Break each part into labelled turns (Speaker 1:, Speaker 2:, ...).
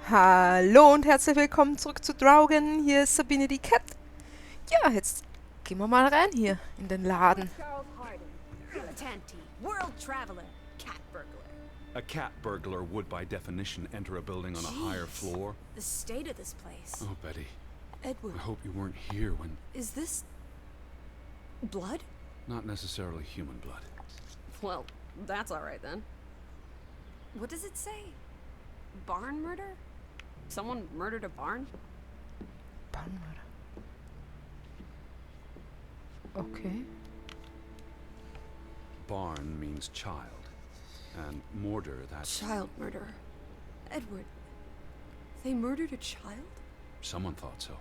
Speaker 1: Hallo und herzlich willkommen zurück zu Draugen. Hier ist Sabine die Cat. Ja, jetzt gehen wir mal rein hier in den Laden.
Speaker 2: Charles Harden, Tanty, world traveler, cat burglar.
Speaker 3: A cat burglar would by definition enter a building on a higher floor.
Speaker 2: The state of this place.
Speaker 3: Oh, Betty,
Speaker 2: Edward,
Speaker 3: I hope you weren't here when...
Speaker 2: is this blood?
Speaker 3: Not necessarily human blood.
Speaker 2: Well, that's all right then. What does it say? Barn murder? Someone murdered a barn?
Speaker 1: Barnmörder. Okay.
Speaker 3: Barn means child. And mortar, that's...
Speaker 2: Child murder. Edward, they murdered a child?
Speaker 3: Someone thought so.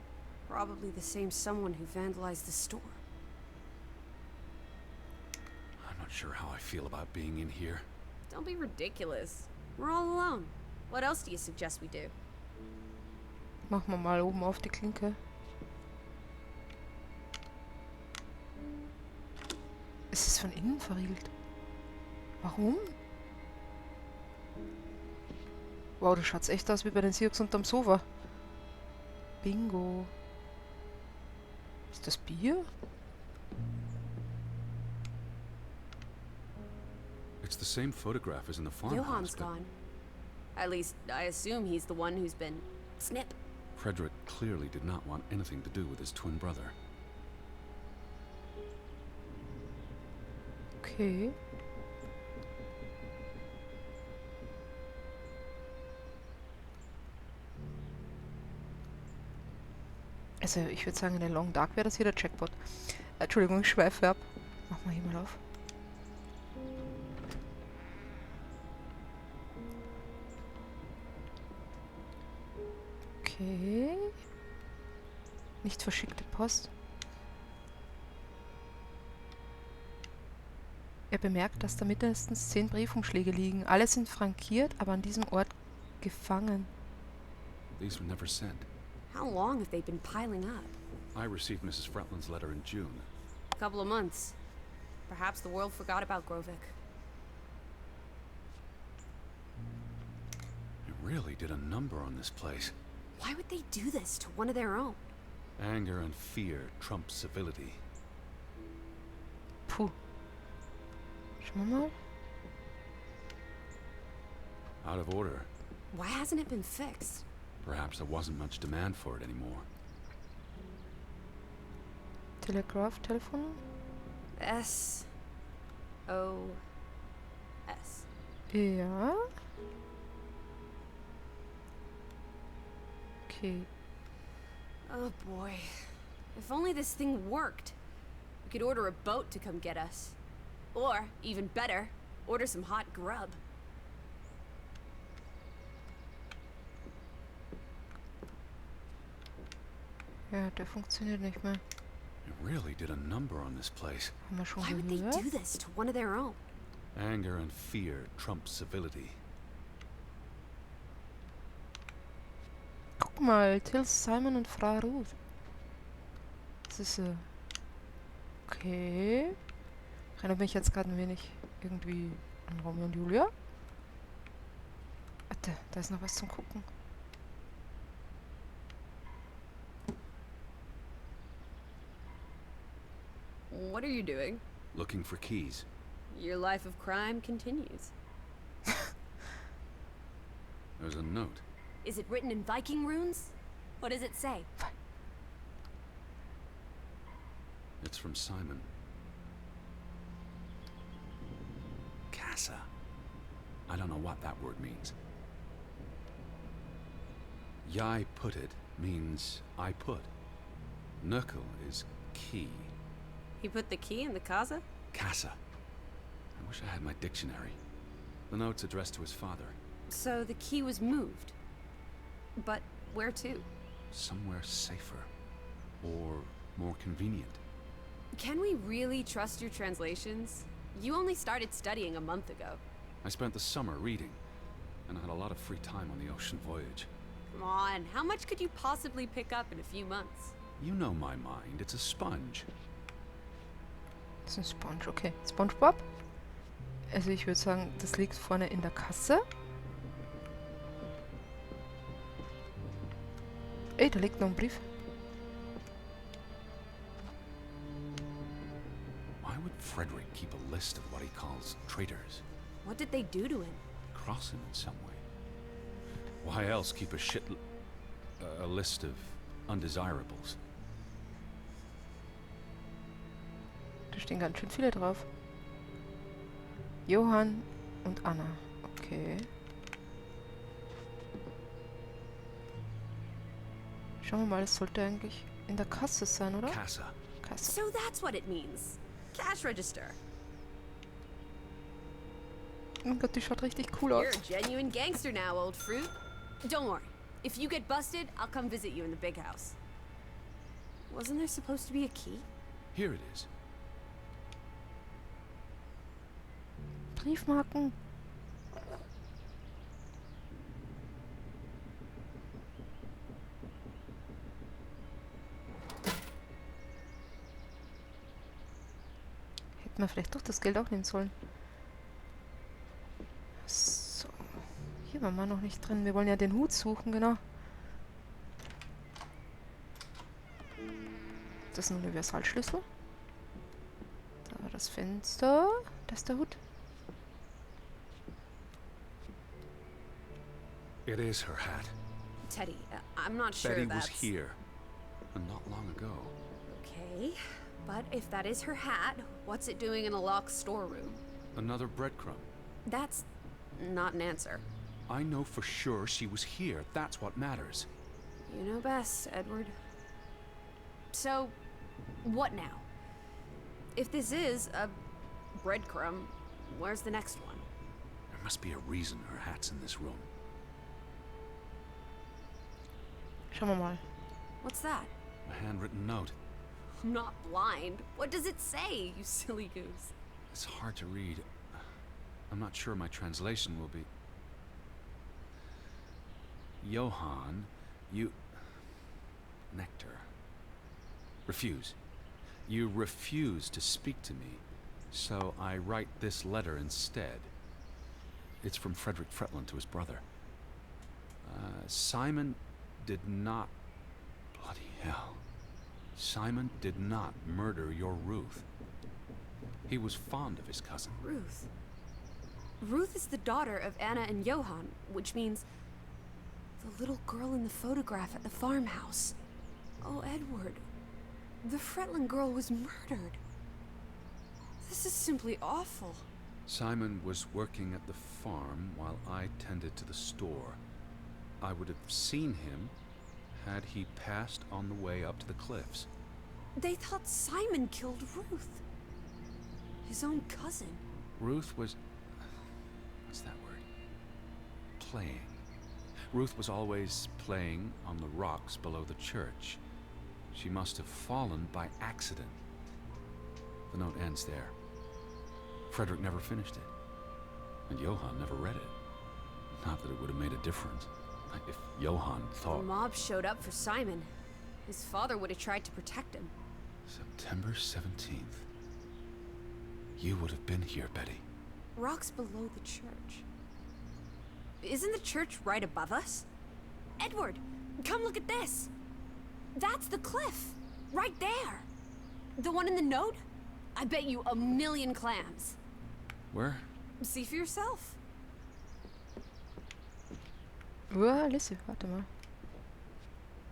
Speaker 2: Probably the same someone who vandalized the store.
Speaker 3: I'm not sure how I feel about being in here.
Speaker 2: Don't be ridiculous. We're all alone. What else do you suggest we do?
Speaker 1: Machen wir mal oben auf die Klinke. Es ist von innen verriegelt. Warum? Wow, das schaut echt aus wie bei den Sioux unterm Sofa. Bingo. Ist das Bier?
Speaker 3: It's the same photograph as in the farmhouse,
Speaker 2: Johan's
Speaker 3: but
Speaker 2: gone. At least, I assume he's the one who's been... snip.
Speaker 3: Frederick clearly did not want anything to do with his twin brother.
Speaker 1: Okay. Also, ich würde sagen, in der Long Dark wäre das hier der Jackpot. Entschuldigung, ich schweife ab. Machen wir hier mal auf. Okay. Nicht verschickte Post. Er bemerkt, dass da mindestens 10 Briefumschläge liegen. Alle sind frankiert, aber an diesem Ort gefangen.
Speaker 3: These were never sent.
Speaker 2: How long have they been piling up?
Speaker 3: I received Mrs. Fretland's letter in June.
Speaker 2: A couple of months. Perhaps the world forgot about Grovik.
Speaker 3: It really did a number on this place.
Speaker 2: Why would they do this to one of their own?
Speaker 3: Anger and fear trump civility.
Speaker 1: Puh. Schauen wir mal.
Speaker 3: Out of order.
Speaker 2: Why hasn't it been fixed?
Speaker 3: Perhaps there wasn't much demand for it anymore.
Speaker 1: Telegraph, Telefon.
Speaker 2: S-O-S.
Speaker 1: Ja. Okay.
Speaker 2: Oh boy. If only this thing worked. We could order a boat to come get us. Or, even better, order some hot grub.
Speaker 1: Ja, der funktioniert nicht mehr.
Speaker 3: It really did a number on this place.
Speaker 1: Haben wir schon
Speaker 2: Why would they
Speaker 1: gehört?
Speaker 2: do this to one of their own?
Speaker 3: Anger and fear trump civility.
Speaker 1: Guck mal, Till, Simon und Frau Ruth. Das ist okay. Erinnert mich jetzt gerade ein wenig irgendwie an Romeo und Julia. Warte, da ist noch was zum Gucken.
Speaker 2: What are you doing?
Speaker 3: Looking for keys.
Speaker 2: Your life of crime continues.
Speaker 3: There's a note.
Speaker 2: Is it written in Viking runes? What does it say?
Speaker 3: It's from Simon. Casa. I don't know what that word means. Yai put it means I put. Knuckle is key.
Speaker 2: He put the key in the casa?
Speaker 3: Casa. I wish I had my dictionary. The note's addressed to his father.
Speaker 2: So the key was moved. But where to?
Speaker 3: Somewhere safer. Or more convenient.
Speaker 2: Can we really trust your translations? You only started studying a month ago.
Speaker 3: I spent the summer reading, and I had a lot of free time on the ocean voyage.
Speaker 2: Come on, how much could you possibly pick up in a few months?
Speaker 3: You know my mind, it's a sponge.
Speaker 1: Das ist ein Sponge, okay. SpongeBob. Also ich würde sagen, das liegt vorne in der Kasse. Ey, da liegt noch ein Brief.
Speaker 3: Why would Frederick keep a list of what he calls traitors?
Speaker 2: What did they do to him?
Speaker 3: Cross him in some way. Why else keep a list of undesirables?
Speaker 1: Da stehen ganz schön viele drauf. Johann und Anna. Okay. Schauen wir mal, es sollte eigentlich in der Kasse sein, oder?
Speaker 3: Casa.
Speaker 1: Kasse.
Speaker 2: So that's what it means. Cash register.
Speaker 1: Oh mein Gott, die schaut richtig cool aus.
Speaker 2: You're a genuine gangster now, old fruit. Don't worry. If you get busted, I'll come visit you in the big house. Wasn't there supposed to be a key?
Speaker 3: Here it is.
Speaker 1: Briefmarken. Hätten wir vielleicht doch das Geld auch nehmen sollen. So. Hier waren wir noch nicht drin. Wir wollen ja den Hut suchen, genau. Das ist ein Universalschlüssel. Da war das Fenster. Das ist der Hut.
Speaker 3: It is her hat.
Speaker 2: Teddy, I'm not sure
Speaker 3: Betty
Speaker 2: that's...
Speaker 3: was here. Not long ago.
Speaker 2: Okay, but if that is her hat, what's it doing in a locked storeroom?
Speaker 3: Another breadcrumb.
Speaker 2: That's not an answer.
Speaker 3: I know for sure she was here. That's what matters.
Speaker 2: You know best, Edward. So, what now? If this is a breadcrumb, where's the next one?
Speaker 3: There must be a reason her hat's in this room.
Speaker 1: Schauen wir mal.
Speaker 2: What's that?
Speaker 3: A handwritten note.
Speaker 2: I'm not blind. What does it say, you silly goose?
Speaker 3: It's hard to read. I'm not sure my translation will be... Johann, you... Nectar. Refuse. You refuse to speak to me, so I write this letter instead. It's from Frederick Fretland to his brother. Simon did not... Bloody hell. Simon did not murder your Ruth. He was fond of his cousin.
Speaker 2: Ruth. Ruth is the daughter of Anna and Johann, which means the little girl in the photograph at the farmhouse. Oh, Edward. The Fretland girl was murdered. This is simply awful.
Speaker 3: Simon was working at the farm while I tended to the store. I would have seen him had he passed on the way up to the cliffs.
Speaker 2: They thought Simon killed Ruth. His own cousin.
Speaker 3: Ruth was... what's that word? Playing. Ruth was always playing on the rocks below the church. She must have fallen by accident. The note ends there. Frederick never finished it. And Johann never read it. Not that it would have made a difference. If Johann
Speaker 2: The
Speaker 3: thought...
Speaker 2: mob showed up for Simon. His father would have tried to protect him.
Speaker 3: September 17th. You would have been here, Betty.
Speaker 2: Rocks below the church. Isn't the church right above us? Edward, come look at this. That's the cliff. Right there. The one in the note? I bet you 1,000,000 clams.
Speaker 3: Where?
Speaker 2: See for yourself.
Speaker 1: Lissie, warte mal.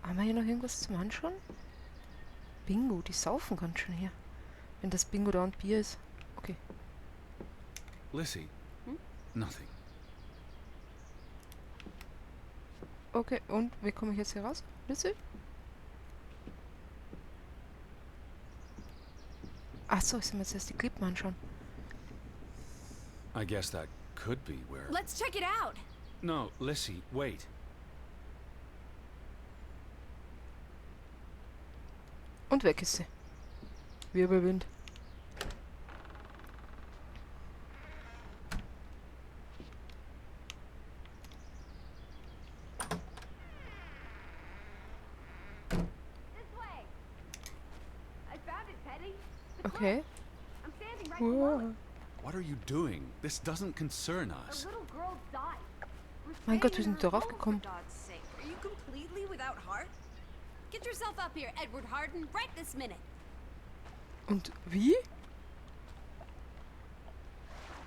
Speaker 1: Haben wir hier noch irgendwas zum Anschauen? Bingo, die saufen ganz schön hier. Wenn das Bingo da und Bier ist. Okay.
Speaker 3: Lissie. Nothing.
Speaker 1: Okay, und wie komme ich jetzt hier raus? Lissie? Achso, ich soll mir jetzt erst die Klippen anschauen.
Speaker 3: I guess that could be where...
Speaker 2: Let's check it out.
Speaker 3: No, Lissie, wait.
Speaker 1: Und weg ist sie. Wirbelwind. Okay.
Speaker 2: I'm standing right
Speaker 1: Wow.
Speaker 3: What are you doing? This doesn't concern us.
Speaker 2: The little girl died. We're
Speaker 1: Mein Gott,
Speaker 2: staying
Speaker 1: wir
Speaker 2: in
Speaker 1: sind
Speaker 2: her
Speaker 1: darauf
Speaker 2: home,
Speaker 1: gekommen.
Speaker 2: for God's sake. Are you completely without heart? Get yourself up here, Edward Harden, right this minute.
Speaker 1: Und wie?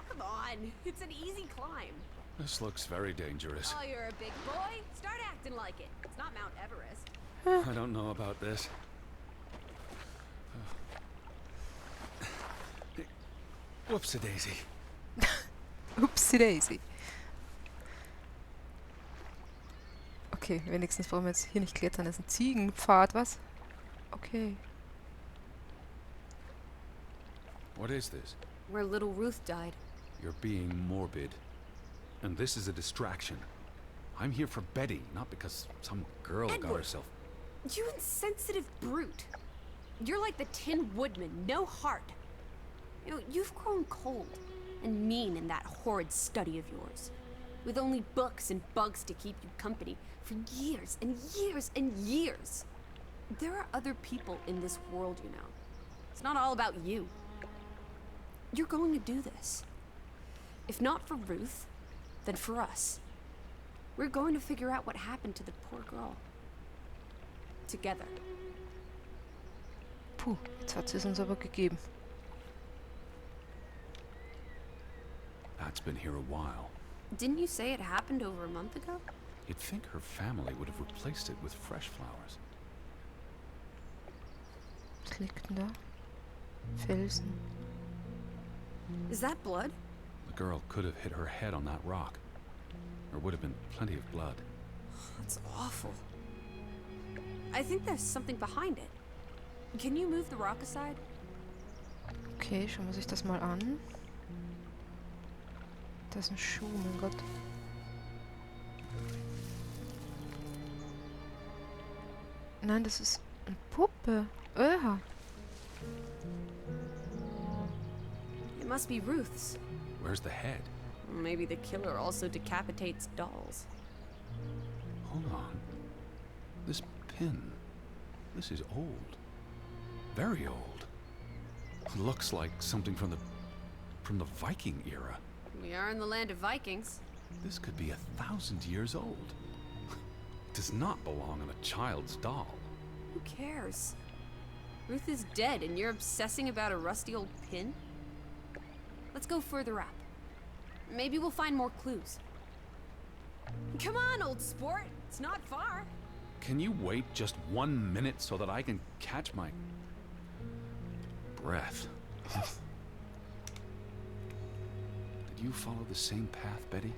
Speaker 2: Come on, it's an easy climb.
Speaker 3: This looks very dangerous.
Speaker 2: Oh, you're a big boy? Start acting like it. It's not Mount Everest.
Speaker 3: I don't know about this. Whoopsie-daisy.
Speaker 1: Upsi Daisy. Okay, wenigstens brauchen wir jetzt hier nicht klettern. Das ist ein Ziegenpfad, was? Okay.
Speaker 3: What is this?
Speaker 2: Where little Ruth died.
Speaker 3: You're being morbid. And this is a distraction. I'm here for Betty, not because some girl got
Speaker 2: Edward.
Speaker 3: herself...
Speaker 2: You insensitive brute. You're like the Tin Woodman, no heart. You know, you've grown cold and mean in that horrid study of yours. With only books and bugs to keep you company for years and years and years. There are other people in this world, you know. It's not all about you. You're going to do this. If not for Ruth, then for us. We're going to figure out what happened to the poor girl. Together.
Speaker 1: Puh, jetzt hat sie es uns aber gegeben.
Speaker 3: That's been here a while.
Speaker 2: Didn't you say it happened over a month ago?
Speaker 3: You'd think her family would have replaced it with fresh flowers.
Speaker 1: Was liegt denn da? Felsen.
Speaker 2: Is that blood?
Speaker 3: The girl could have hit her head on that rock. There would have been plenty of blood.
Speaker 2: That's awful. I think there's something behind it. Can you move the rock aside?
Speaker 1: Okay, schauen wir sich das mal an. Da ist ein Schuh, mein Gott. Nein, das ist eine Puppe. Oha.
Speaker 2: It must be Ruth's.
Speaker 3: Where's the head?
Speaker 2: Maybe the killer also decapitates dolls.
Speaker 3: Hold on. This pin. This is old. Very old. It looks like something from the Viking era.
Speaker 2: We are in the land of Vikings.
Speaker 3: This could be 1,000 years old. It does not belong on a child's doll.
Speaker 2: Who cares? Ruth is dead and you're obsessing about a rusty old pin? Let's go further up. Maybe we'll find more clues. Come on, old sport. It's not far.
Speaker 3: Can you wait just 1 minute so that I can catch my breath? Did you follow the same path, Betty?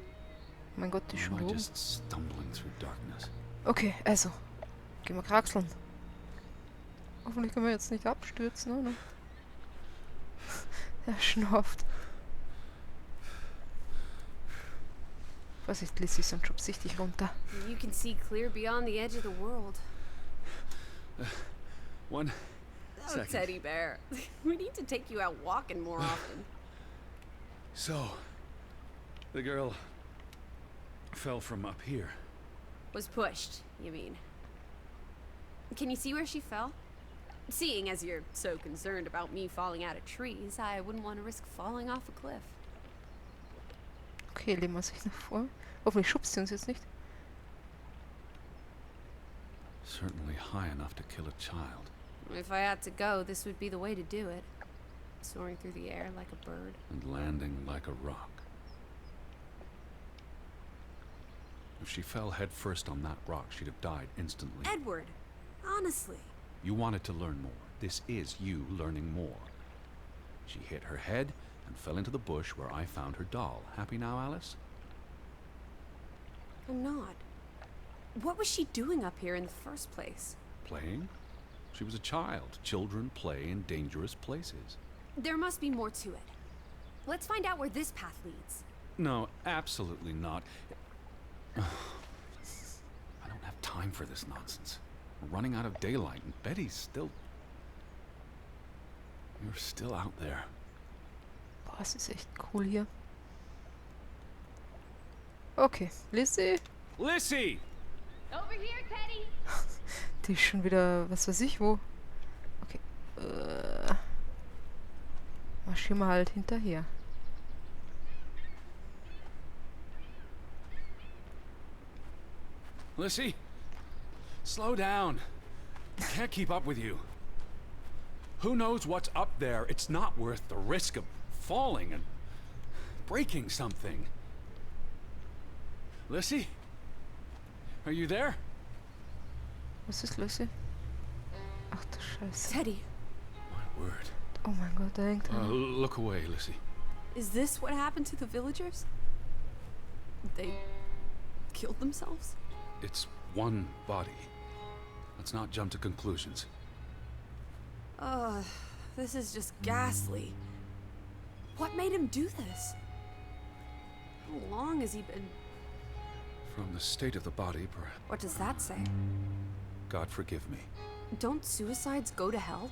Speaker 1: Mein Gott, die
Speaker 3: Or am
Speaker 1: Schuhe
Speaker 3: I
Speaker 1: oben.
Speaker 3: just stumbling through darkness?
Speaker 1: Okay, also. Gehen wir kraxeln. Hoffentlich können wir jetzt nicht abstürzen, oder? Er schnauft. Vorsicht, Lissie, sonst schubst ich dich runter.
Speaker 2: You can see clear beyond the edge of the world.
Speaker 3: One
Speaker 2: Oh,
Speaker 3: second.
Speaker 2: teddy bear. We need to take you out walking more often.
Speaker 3: So, the girl fell from up here.
Speaker 2: Was pushed, you mean. Can you see where she fell? Seeing as you're so concerned about me falling out of trees, I wouldn't want to risk falling off a cliff.
Speaker 1: Okay, lehnen wir sich nach vor. Hoffentlich schubst sie uns jetzt nicht.
Speaker 3: Certainly high enough to kill a child.
Speaker 2: If I had to go, this would be the way to do it. Soaring through the air like a bird.
Speaker 3: And landing like a rock. If she fell headfirst on that rock, she'd have died instantly.
Speaker 2: Edward, honestly.
Speaker 3: You wanted to learn more. This is you learning more. She hit her head and fell into the bush where I found her doll. Happy now, Alice?
Speaker 2: I'm not. What was she doing up here in the first place?
Speaker 3: Playing? She was a child. Children play in dangerous places.
Speaker 2: There must be more to it. Let's find out where this path leads.
Speaker 3: No, absolutely not. I don't have time for this nonsense. We're running out of daylight, and Betty's still... You're still out there.
Speaker 1: Boah, es ist echt cool hier. Okay, Lissie.
Speaker 3: Lissie!
Speaker 2: Over here, Teddy!
Speaker 1: Die ist schon wieder, was weiß ich wo. Okay. Marschieren wir halt hinterher.
Speaker 3: Lissie, slow down. Can't keep up with you. Who knows what's up there? It's not worth the risk of falling and breaking something. Lissie? Are you there?
Speaker 1: Was ist Lissie? Ach du Scheiße.
Speaker 2: Teddy,
Speaker 3: My word.
Speaker 1: Oh mein Gott, da hängt einer.
Speaker 3: Look away, Lissie.
Speaker 2: is this what happened to the villagers? They killed themselves?
Speaker 3: It's one body. Let's not jump to conclusions.
Speaker 2: Ugh, this is just ghastly. What made him do this? How long has he been...
Speaker 3: From the state of the body, perhaps.
Speaker 2: What does that say?
Speaker 3: God forgive me.
Speaker 2: Don't suicides go to hell?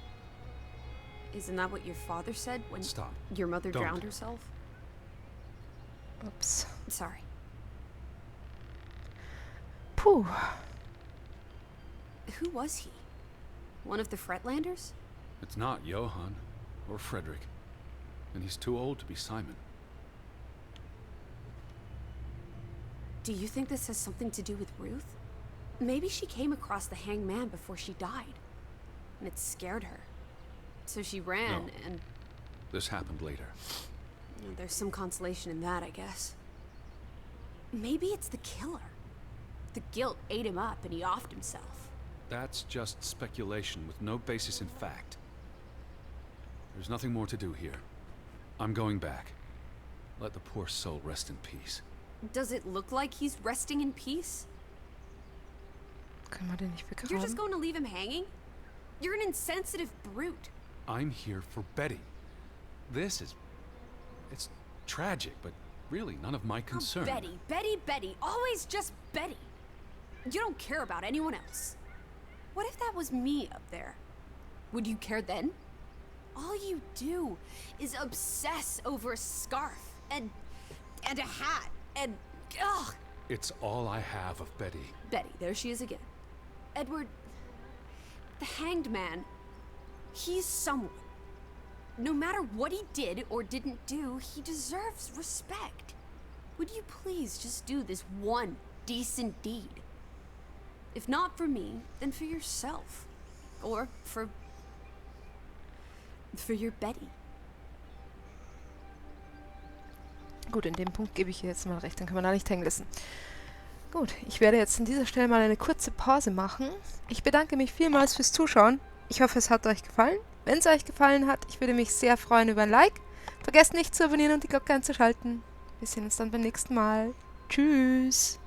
Speaker 2: Isn't that what your father said when
Speaker 3: Stop.
Speaker 2: your mother
Speaker 3: Don't.
Speaker 2: drowned herself?
Speaker 1: Ups.
Speaker 2: Sorry.
Speaker 1: Puh.
Speaker 2: Who was he? One of the Fretlanders?
Speaker 3: It's not Johann or Frederick. And he's too old to be Simon.
Speaker 2: Do you think this has something to do with Ruth? Maybe she came across the hanged man before she died, and it scared her. So she ran,
Speaker 3: No.
Speaker 2: and
Speaker 3: This happened later.
Speaker 2: there's some consolation in that, I guess. Maybe it's the killer. The guilt ate him up, and he offed himself.
Speaker 3: That's just speculation with no basis in fact. There's nothing more to do here. I'm going back. Let the poor soul rest in peace.
Speaker 2: Does it look like he's resting in peace?
Speaker 1: Können wir den nicht
Speaker 2: You're just
Speaker 1: begraben?
Speaker 2: going to leave him hanging? You're an insensitive brute.
Speaker 3: I'm here for Betty. It's tragic, but really none of my concern.
Speaker 2: Oh, Betty, Betty, Betty. Always just Betty. You don't care about anyone else. What if that was me up there? Would you care then? All you do is obsess over a scarf and a hat and ugh.
Speaker 3: It's all I have of Betty.
Speaker 2: Betty, there she is again. Edward, the hanged man, he's someone. No matter what he did or didn't do, he deserves respect. Would you please just do this one decent deed? If not for me, then for yourself. Or for your Betty.
Speaker 1: Gut, in dem Punkt gebe ich ihr jetzt mal recht, dann kann man da nicht hängen lassen. Gut, ich werde jetzt an dieser Stelle mal eine kurze Pause machen. Ich bedanke mich vielmals fürs Zuschauen. Ich hoffe, es hat euch gefallen. Wenn es euch gefallen hat, ich würde mich sehr freuen über ein Like. Vergesst nicht zu abonnieren und die Glocke einzuschalten. Wir sehen uns dann beim nächsten Mal. Tschüss!